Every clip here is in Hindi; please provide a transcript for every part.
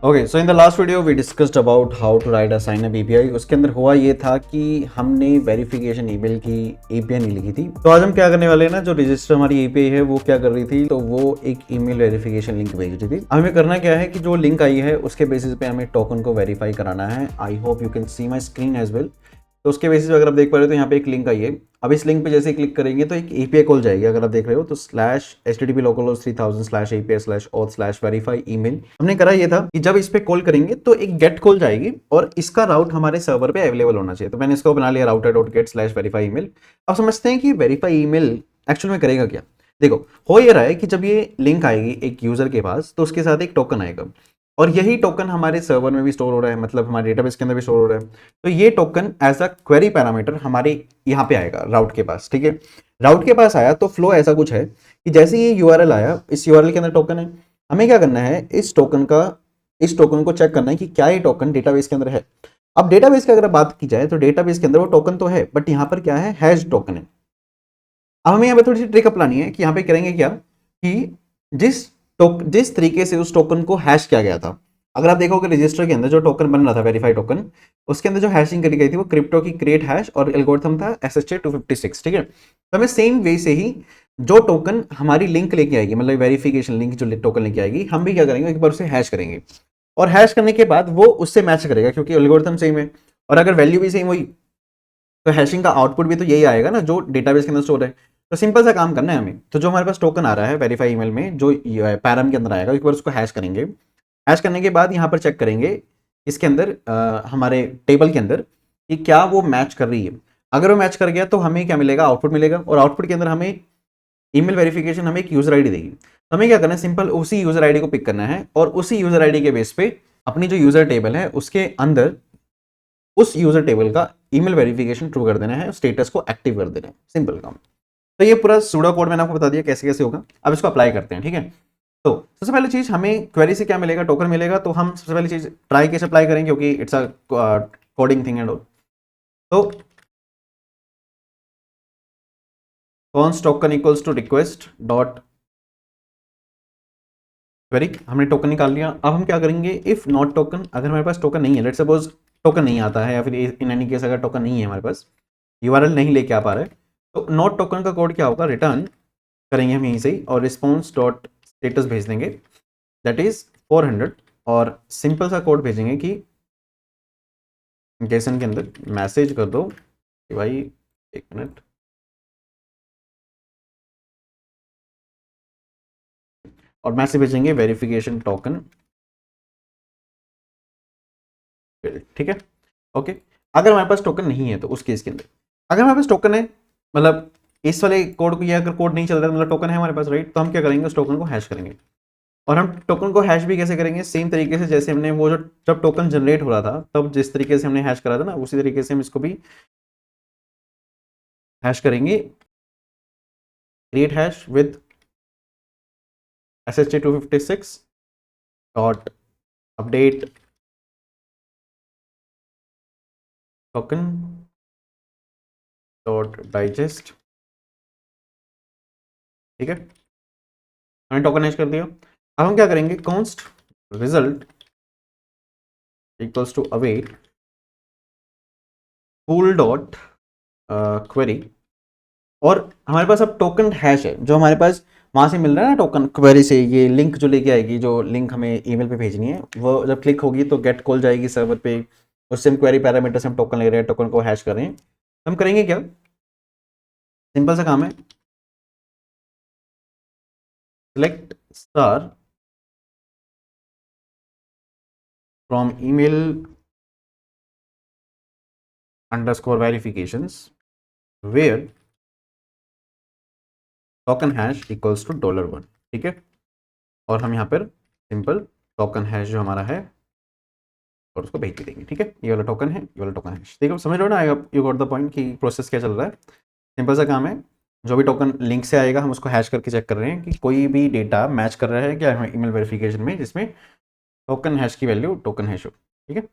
Okay, so in the last video we discussed about how to write a sign up API. उसके अंदर हुआ ये था कि हमने वेरिफिकेशन ईमेल की एपीआई नहीं लिखी थी। तो आज हम क्या करने वाले हैं ना, जो रजिस्टर हमारी एपीआई है वो क्या कर रही थी, तो वो एक ईमेल वेरिफिकेशन लिंक भेज रही थी। हमें करना क्या है कि जो लिंक आई है उसके बेसिस पे हमें टोकन को वेरीफाई कराना है। I hope you can see my screen as well. तो उसके बेसिस पे अगर आप देख पा रहे हो तो यहाँ पे एक लिंक आई है। अब इस लिंक पे जैसे क्लिक करेंगे तो एक एपीआई कॉल जाएगी। अगर आप देख रहे हो तो /http://localhost 3000/API/auth/verify email। हमने करा ये था कि जब इस पे कॉल करेंगे तो एक गेट कॉल जाएगी और इसका राउट हमारे सर्वर पे अवेलेबल होना चाहिए। तो मैंने इसको बना लिया router.get/verify email। अब समझते हैं कि वेरीफाई ईमेल एक्चुअल में करेगा क्या। देखो, हो ये रहा है कि जब ये लिंक आएगी एक यूजर के पास तो उसके साथ एक टोकन आएगा और यही टोकन हमारे सर्वर में भी स्टोर हो रहा है, मतलब हमारे डेटाबेस के अंदर भी स्टोर हो रहा है। तो ये token as a query parameter हमारे यहाँ पे आएगा राउट के पास। ठीक है, राउट के पास आया तो फ्लो ऐसा कुछ है कि जैसे ये यूआरएल आया, इस यूआरएल के अंदर टोकन है। हमें क्या करना है, इस टोकन को चेक करना है कि क्या ये टोकन डेटाबेस के अंदर है। अब डेटाबेस की अगर बात की जाए तो डेटाबेस के अंदर वो टोकन तो है, बट यहाँ पर क्या है, हैश टोकन है। अब हमें यहाँ पे थोड़ी सी ट्रिक अपनानी है कि यहाँ पे करेंगे क्या कि जिस तरीके से उस टोकन को हैश किया गया था, अगर आप देखोगे रजिस्टर के अंदर जो टोकन बन रहा था वेरीफाई टोकन, उसके अंदर जो हैशिंग करी गई थी वो क्रिप्टो की क्रिएट हैश और एल्गोरिथम था SHA-256। ठीक है, तो हमें सेम वे से ही जो टोकन हमारी लिंक लेके आएगी, मतलब वेरिफिकेशन लिंक जो टोकन लेके आएगी, हम भी क्या करेंगे, एक बार उसे हैश करेंगे और हैश करने के बाद वो उससे मैच करेगा क्योंकि एल्गोरिथम सेम है। और अगर वैल्यू भी सेम हुई तो हैशिंग का आउटपुट भी तो यही आएगा ना जो डेटाबेस के अंदर स्टोर है। तो सिंपल सा काम करना है हमें। तो जो हमारे पास टोकन आ रहा है वेरीफाई ईमेल में, जो पैरम के अंदर आएगा, एक बार उसको हैश करेंगे। हैश करने के बाद यहाँ पर चेक करेंगे इसके अंदर हमारे टेबल के अंदर कि क्या वो मैच कर रही है। अगर वो मैच कर गया तो हमें क्या मिलेगा, आउटपुट मिलेगा। और आउटपुट के अंदर हमें ईमेल वेरिफिकेशन हमें एक यूजर आईडी देगी। तो हमें क्या करना है, सिंपल उसी यूजर आईडी को पिक करना है और उसी यूजर आईडी के बेस पे अपनी जो यूजर टेबल है उसके अंदर उस यूजर टेबल का ईमेल वेरिफिकेशन ट्रू कर देना है, स्टेटस को एक्टिव कर देना है। सिंपल काम। तो ये पूरा सूडो कोड मैंने आपको बता दिया कैसे कैसे होगा। अब इसको अप्लाई करते हैं। ठीक है, तो सबसे पहली चीज हमें क्वेरी से क्या मिलेगा, टोकन मिलेगा। तो हम सबसे पहली चीज ट्राई कैसे अप्लाई करेंगे क्योंकि it's a coding thing and all. तो const token equals to request dot query, हमने टोकन निकाल लिया। अब हम क्या करेंगे, इफ नॉट टोकन, अगर हमारे पास टोकन नहीं है, लेट्स सपोज टोकन नहीं आता है या फिर इन एनी केस अगर टोकन नहीं है हमारे पास, यूआरएल नहीं लेके आ पा रहे, तो नॉट टोकन का कोड क्या होगा, रिटर्न करेंगे हम यहीं से ही और रिस्पॉन्स डॉट स्टेटस भेज देंगे, दैट इज 400। और सिंपल सा कोड भेजेंगे कि जेसन के अंदर मैसेज कर दो कि भाई एक मिनट, और मैसेज भेजेंगे वेरिफिकेशन टोकन। ठीक है, ओके। अगर हमारे पास टोकन नहीं है तो उस केस के अंदर, अगर हमारे पास टोकन है, मतलब इस वाले कोड को, या अगर कोड नहीं चल रहा है मतलब टोकन है हमारे पास, राइट, तो हम क्या करेंगे, उस टोकन को हैश करेंगे। और हम टोकन को हैश भी कैसे करेंगे, सेम तरीके से जैसे हमने वो जो जब टोकन जनरेट हो रहा था तब जिस तरीके से हमने हैश करा था ना, उसी तरीके से हम इसको भी हैश करेंगे। Create hash with SHA-256 dot update token dot digest. ठीक है, हमने टोकन हैश कर दिया। अब हम क्या करेंगे, const result equals to await pool dot query. और हमारे पास अब टोकन हैश है जो हमारे पास वहां से मिल रहा है ना, टोकन क्वेरी से। ये लिंक जो लेके आएगी, जो लिंक हमें ईमेल पे भेजनी है, वो जब क्लिक होगी तो गेट कॉल जाएगी सर्वर पे। उससे हम क्वेरी पैरामीटर से हम टोकन ले रहे हैं, टोकन को हैश कर रहे हैं। हम करेंगे क्या, सिंपल सा काम है, select star from email underscore verifications where token hash equals to $1। ठीक है, और हम यहाँ पर सिंपल टोकन हैश जो हमारा है और उसको भेज देंगे। ठीक है, ये वाला टोकन है, ये वाला टोकन हैश। ठीक है, समझ रहे हो ना, यू गॉट द पॉइंट कि प्रोसेस क्या चल रहा है। सिंपल सा काम है, जो भी टोकन लिंक से आएगा हम उसको हैश करके चेक कर रहे हैं कि कोई भी डेटा मैच कर रहा है क्या हमें ईमेल वेरिफिकेशन में, जिसमें टोकन हैश की वैल्यू टोकन हैश हो। ठीक है,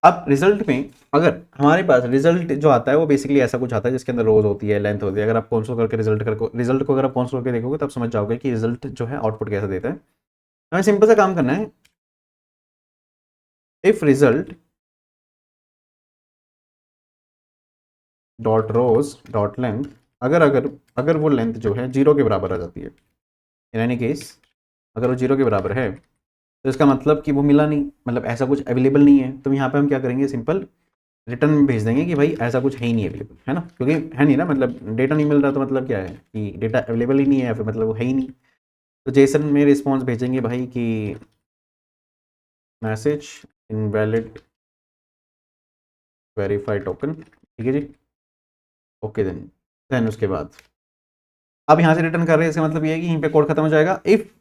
अब रिजल्ट में अगर हमारे पास रिजल्ट जो आता है वो बेसिकली ऐसा कुछ आता है जिसके अंदर रोज होती है, लेंथ होती है। अगर आप कॉन्सोल करके रिजल्ट को अगर आप कॉन्सोल करके देखोगे तब समझ जाओगे कि रिजल्ट जो है आउटपुट कैसा देता है। हमें सिंपल सा काम करना है, if result dot rows dot length, अगर अगर अगर वो लेंथ जो है 0 के बराबर आ जाती है, इन एनी केस अगर वो 0 के बराबर है, तो इसका मतलब कि वो मिला नहीं, मतलब ऐसा कुछ अवेलेबल नहीं है। तो यहाँ पे हम क्या करेंगे, सिंपल रिटर्न में भेज देंगे कि भाई ऐसा कुछ है ही नहीं अवेलेबल, है ना, क्योंकि है नहीं ना, मतलब डेटा नहीं मिल रहा, तो मतलब क्या है कि डेटा अवेलेबल ही नहीं है, या फिर मतलब वो है ही नहीं। तो जेसन में रिस्पॉन्स भेजेंगे भाई कि मैसेज इनवैलिड वेरीफाई टोकन, ठीक है जी, ओके देन उसके बाद अब यहाँ से रिटर्न कर रहे हैं, इसका मतलब ये है कि यहीं पे कोड खत्म हो जाएगा। इफ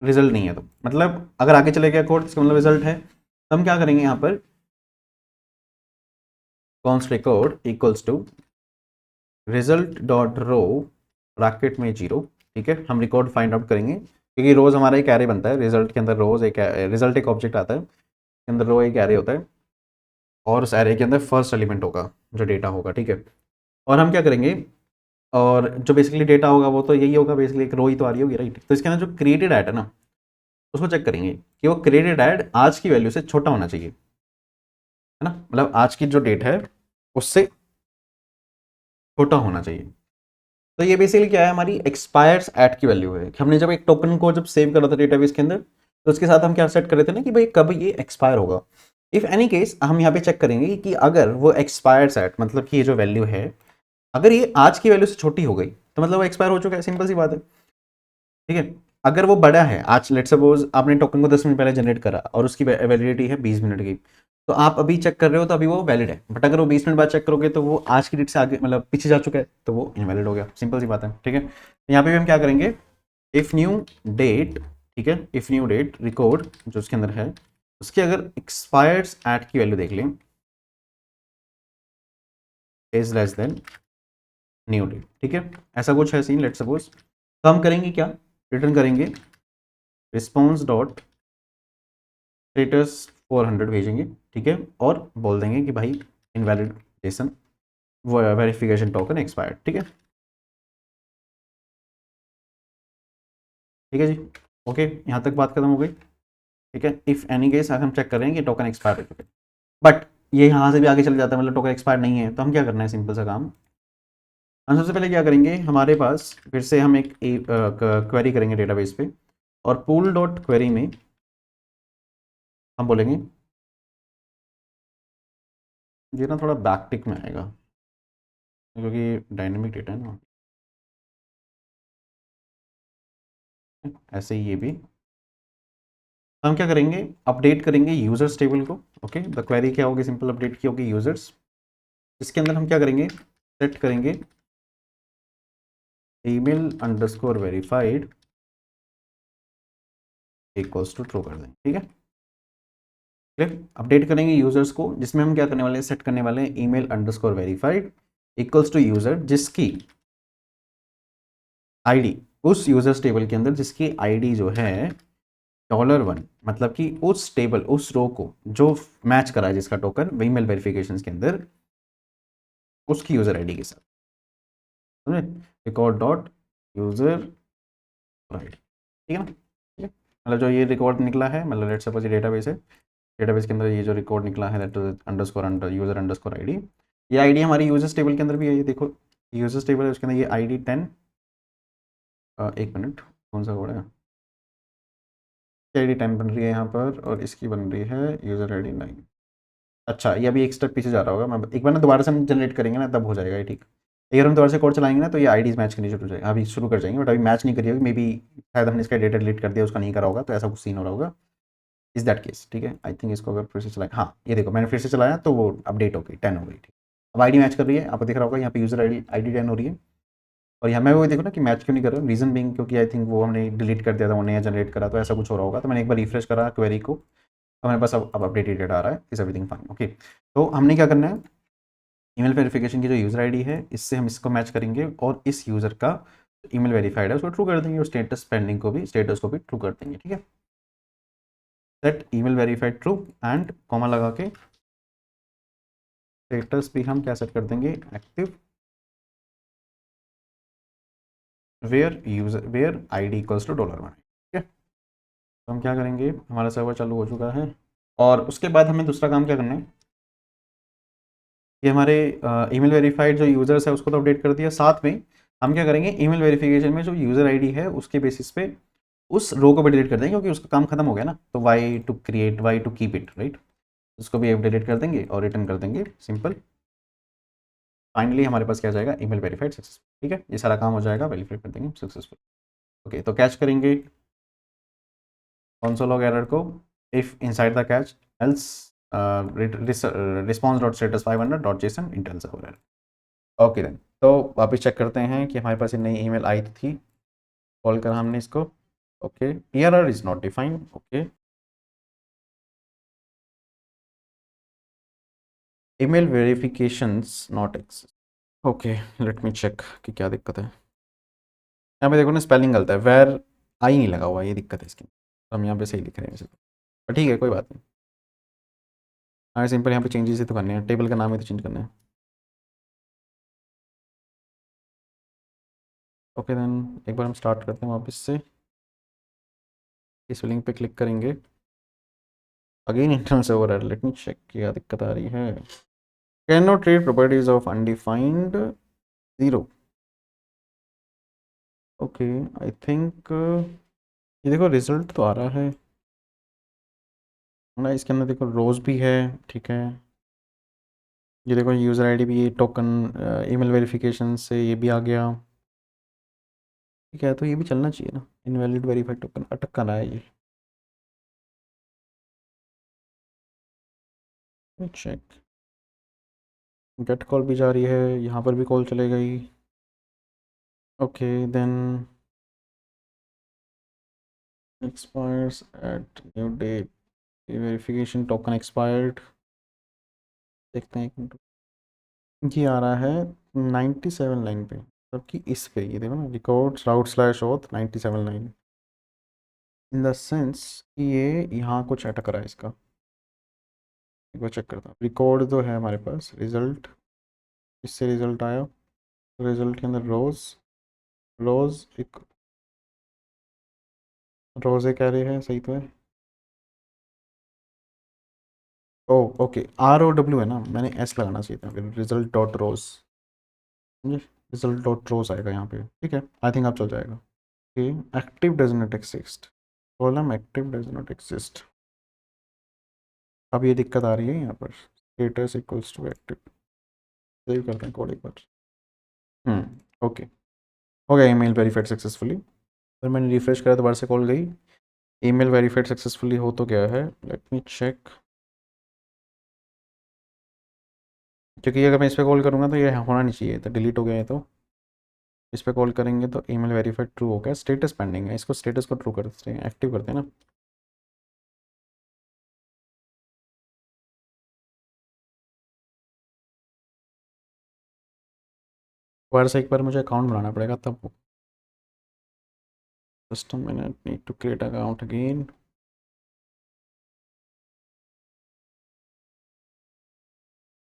रिजल्ट नहीं है तो मतलब अगर आगे चले गया कोड, इसका मतलब रिजल्ट है, तो हम क्या करेंगे यहाँ पर const record equals to result dot row bracket में 0, ठीक है। हम रिकॉर्ड फाइंड आउट करेंगे क्योंकि रोज हमारा एक एरे बनता है, रिजल्ट के अंदर रोज एक रिजल्ट एक ऑब्जेक्ट आता है, के अंदर रो एक एरे होता है, और उस एरे के अंदर फर्स्ट एलिमेंट होगा जो डेटा होगा, ठीक है। और हम क्या करेंगे, और जो बेसिकली डेटा होगा वो तो यही होगा, बेसिकली एक रो ही तो आ रही होगी, राइट। तो इसके अंदर जो क्रिएटेड ऐड है ना, उसको चेक करेंगे कि वो क्रिएटेड ऐड आज की वैल्यू से छोटा होना चाहिए, है ना, मतलब आज की जो डेट है उससे छोटा होना चाहिए। तो ये बेसिकली क्या है, हमारी एक्सपायर्स एट की वैल्यू है कि हमने जब एक टोकन को जब सेव करा था डेटाबेस के अंदर, तो उसके साथ हम क्या सेट कर रहे थे ना कि भाई कब ये एक्सपायर होगा। इफ एनी केस हम यहाँ पे चेक करेंगे कि अगर वो एक्सपायर्स एट, मतलब कि ये जो वैल्यू है अगर ये आज की वैल्यू से छोटी हो गई, तो मतलब वो एक्सपायर हो चुका है, सिंपल सी बात है, ठीक है। अगर वो बड़ा है, आज लेट सपोज आपने टोकन को 10 मिनट पहले जनरेट करा और उसकी वैलिडिटी है 20 मिनट की, तो आप अभी चेक कर रहे हो तो अभी वो वैलिड है, बट अगर वो 20 मिनट बाद चेक करोगे तो वो आज की डेट से आगे मतलब पीछे जा चुका है, तो वो इनवैलिड हो गया, सिंपल सी बात है, ठीक है। तो यहाँ पे भी हम क्या करेंगे, इफ न्यू डेट, ठीक है, इफ न्यू डेट रिकॉर्ड जो उसके अंदर है उसके अगर एक्सपायर्स एट की वैल्यू देख लें is less than new date, ठीक है, ऐसा कुछ है सीन लेट सपोज, तो हम करेंगे क्या, रिटर्न करेंगे रिस्पॉन्स डॉट स्टेटस 400 भेजेंगे, ठीक है, और बोल देंगे कि भाई इनवैलिडेशन वेरिफिकेशन टोकन एक्सपायर्ड, ठीक है, ठीक है जी, ओके, यहाँ तक बात खत्म हो गई, ठीक है। इफ एनी केस अगर हम चेक कर रहे हैं कि टोकन एक्सपायर हो चुके हैं, बट ये यहाँ से भी आगे चल जाता है, मतलब टोकन एक्सपायर नहीं है, तो हम क्या करना है, सिंपल सा काम, हम सबसे पहले क्या करेंगे, हमारे पास फिर से हम एक क्वेरी करेंगे डेटाबेस पे, और पूल डॉट क्वेरी में हम बोलेंगे, ये ना थोड़ा बैकटिक में आएगा क्योंकि डायनेमिक डेटा है ना, ऐसे ही ये भी हम क्या करेंगे, अपडेट करेंगे यूजर्स टेबल को, ओके। द क्वेरी क्या होगी, सिंपल अपडेट की होगी यूजर्स, इसके अंदर हम क्या करेंगे, सेट करेंगे email underscore verified equals to true कर देंगे, ठीक है, क्लियर। अपडेट करेंगे यूजर्स को, जिसमें हम क्या करने वाले हैं, सेट करने वाले हैं email underscore verified equals to user, जिसकी आईडी, उस यूजर्स टेबल के अंदर जिसकी आईडी जो है $1, मतलब कि उस टेबल उस रो को जो मैच करा है जिसका टोकन ईमेल वेरिफिकेशन के अंदर उसकी यूजर आईडी के साथ, समझे, रिकॉर्ड डॉट यूजर आईडी, ठीक है ना, ठीक है, मतलब जो ये रिकॉर्ड निकला है, मतलब लेट्स सपोज ये डेटाबेस है, डेटाबेस के अंदर ये जो रिकॉर्ड निकला है that underscore user underscore ID, ये आईडी हमारी यूजर्स टेबल के अंदर भी है, ये देखो यूजर्स टेबल है, उसके अंदर ये आईडी 10, एक मिनट कौन सा कोड है, आईडी 10 बन रही है यहाँ पर, और इसकी बन रही है यूजर आईडी 9। अच्छा, ये अभी एक स्टेप पीछे जा रहा होगा, मैं एक बार ना दोबारा से हम जनरेट करेंगे ना तब हो जाएगा ये, ठीक। अगर हम दोबारा से कोड चलाएंगे ना तो ये आईडीज मैच करनी शुरू हो जाएगी, अभी शुरू कर जाएंगे, बट अभी मैच नहीं करी होगी, मे बी शायद हमने इसका डेटा डिलीट कर दिया, उसका नहीं करा होगा, तो ऐसा कुछ सीन हो रहा होगा, इज दैट केस, ठीक है। आई थिंक इसको अगर फिर से चलाएं, हाँ ये देखो मैंने फिर से चलाया तो वो अपडेट हो गई, 10 हो गई, ठीक। अब आईडी मैच कर रही है, आपको दिख रहा होगा यहाँ पे यूजर आईडी 10 हो रही है, और यहाँ मैं वो देखो ना कि मैच क्यों नहीं कर रहा, रीजन बिंग क्योंकि आई थिंक वो हमने डिलीट कर दिया था, वो नया जनरेट करा, तो ऐसा कुछ हो रहा होगा, तो मैंने एक बार रिफ्रेश करा क्वेरी को, हमारे पास अब अपडेटेड डेटा आ रहा है, इज एवरीथिंग फाइन, ओके। तो हमने क्या करना है, ईमेल वेरिफिकेशन की जो यूज़र आईडी है इससे हम इसको मैच करेंगे, और इस यूज़र का ईमेल वेरीफाइड है उसको ट्रू कर देंगे, और स्टेटस पेंडिंग को भी स्टेटस को भी ट्रू कर देंगे, ठीक है। Set email verified true and comma लगा के स्टेटस भी हम क्या सेट कर देंगे, active where ID equals to $1, ठीक है। तो हम क्या करेंगे, हमारा सर्वर चालू हो चुका है, और उसके बाद हमें दूसरा काम क्या करना है कि हमारे ईमेल वेरीफाइड जो यूज़र्स है उसको तो अपडेट कर दिया, साथ में हम क्या करेंगे ईमेल वेरिफिकेशन में जो यूज़र आईडी है उसके बेसिस पे उस रो को भी डिलीट कर देंगे, क्योंकि उसका काम खत्म हो गया ना। तो why to create, why to keep it, right. उसको भी डिलीट कर देंगे और रिटर्न कर देंगे, सिंपल। फाइनली हमारे पास क्या जाएगा, ईमेल वेरीफाइड सक्सेसफुल। ठीक है, ये सारा काम हो जाएगा, वेरीफाई कर देंगे सक्सेसफुल। ओके, तो कैच करेंगे console log error को, if inside the catch else response.status500.json intel server error। Okay then, तो वापस चेक करते हैं कि हमारे पास ये नई ईमेल आई थी, कॉल करा हमने इसको। Okay, error is not defined. Okay, email verifications not exist. Okay, let me check कि क्या दिक्कत है। यहाँ पे देखो ना, स्पेलिंग गलत है, वेर आई नहीं लगा हुआ, ये दिक्कत है इसकी। हम यहाँ पे सही लिख रहे हैं वैसे तो, पर ठीक है, कोई बात नहीं। हाँ, सिंपल यहाँ पे चेंजेस ही तो करने हैं, टेबल का नाम ही तो चेंज करना है। ओके देन, एक बार हम स्टार्ट करते हैं वापस से, इस लिंक पे क्लिक करेंगे। Again internal server error, let me check क्या दिक्कत आ रही है। Can not read properties of undefined 0। Okay, I think ये देखो रिजल्ट तो आ रहा है ना, इसके अंदर देखो रोज भी है, ठीक है। ये देखो यूज़र आईडी भी, ये टोकन ईमेल वेरिफिकेशन से ये भी आ गया, ठीक है। तो ये भी चलना चाहिए ना, इनवैलिड वेरीफाइड टोकन अटक कर रहा है ये। चेक, गेट कॉल भी जा रही है, यहाँ पर भी कॉल चले गई। Okay then, expires at new date, verification token expired. देखते हैं एक मिनट, ये आ रहा है 97 लाइन पे, जबकि इस पे ये देखो ना, records route slash auth 97 line, in the sense कि ये यहाँ कुछ अटक रहा है इसका। एक बार चेक करता हूँ, रिकॉर्ड जो है हमारे पास, रिजल्ट, इससे रिजल्ट आया, रिजल्ट के अंदर रोज, रोज एक, रोज एक एरे है, सही तो है। ओ ओके, ROW है ना, मैंने एस लगाना चाहिए था, फिर रिजल्ट डॉट रोज, रिजल्ट डॉट रोज आएगा यहाँ पे, ठीक है। आई थिंक आप चल जाएगा। Okay, active does not exist, column active does not exist. अब ये दिक्कत आ रही है यहाँ पर, status equals to active. Save करते हैं कोड एक बार। ओके, हो गया ईमेल वेरीफाइड सक्सेसफुली। फिर मैंने रिफ्रेश करा, दोबारा से कॉल गई, ईमेल वेरीफाइड सक्सेसफुली हो तो गया है। लेट मी चेक, क्योंकि अगर मैं इस पर कॉल करूँगा तो ये होना नहीं चाहिए, तो डिलीट हो गया है। तो इस पर कॉल करेंगे तो ईमेल वेरीफाइड ट्रू हो गया, स्टेटस पेंडिंग है, इसको स्टेटस को ट्रू करते हैं, एक्टिव करते हैं ना। दोबारा से एक बार मुझे अकाउंट बनाना पड़ेगा तब, just a minute, need to create account again।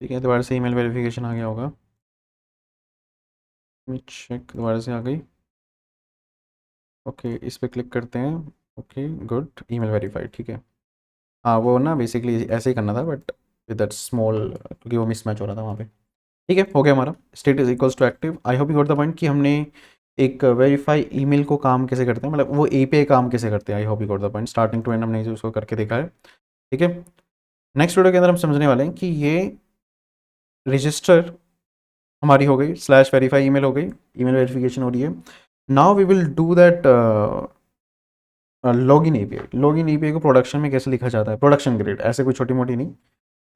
ठीक है, दोबारा से ईमेल वेरिफिकेशन आ गया होगा, चेक, दोबारा से आ गई। ओके, इस पर क्लिक करते हैं। ओके गुड, ईमेल वेरीफाइड, ठीक है। हाँ, वो ना बेसिकली ऐसे ही करना था, बट विद दैट स्मॉल, क्योंकि वो मिसमैच हो रहा था वहाँ पे। ठीक है, हो गया हमारा, state is equals to active. I hope you got the point कि हमने एक वेरीफाई ईमेल को काम कैसे करते हैं, मतलब वो एपीआई काम कैसे करते हैं। I hope you got the point, starting to end हमने उसको करके देखा है, ठीक है। नेक्स्ट वीडियो के अंदर हम समझने वाले हैं कि ये रजिस्टर हमारी हो गई, स्लैश वेरीफाई ईमेल हो गई, ईमेल वेरिफिकेशन हो रही है। Now we will do that login API को प्रोडक्शन में कैसे लिखा जाता है, प्रोडक्शन ग्रेड, ऐसे कोई छोटी मोटी नहीं।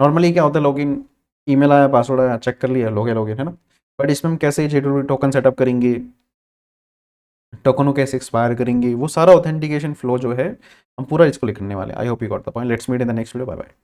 नॉर्मली क्या होता है, लॉगिन ईमेल आया, पासवर्ड आया, चेक कर लिया, लॉगिन है ना। बट इसमें हम कैसे JWT टोकन सेटअप करेंगे, टोकन को कैसे एक्सपायर करेंगे, वो सारा ऑथेंटिकेशन फ्लो जो है हम पूरा इसको लिखने वाले हैं। I hope you got the point, let's meet in the next video, bye bye.